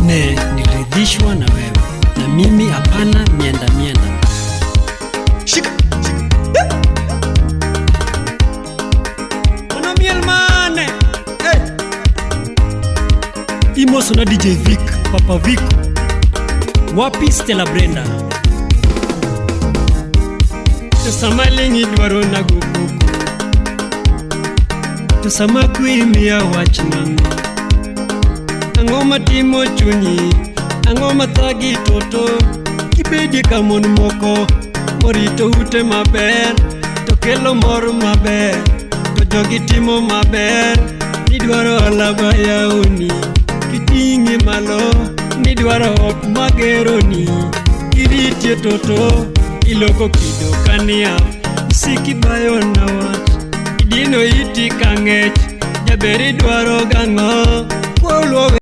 Nimeridhishwa na wewe, na mimi hapana mienda. Shika Ona miel mane. Hey. Imoso na DJ Vic, Papa Vic. Wapi Stella Brenda? Sama lingi dwaro na guguku, sama kuimia wachnango. Ang'o matimo chunyi, ang'o mathagi toto. Kibedi ka mon moko morito ute maber, to kelo mor maber, to jogi timo maber. Nidwaro alaba yauni, kiting'i malo. Nidwaro ok mageroni, kiritie toto. Iloko kido kania, siki bayo na wach. Idino iti kang'ech, jaberi dwaro gang'o.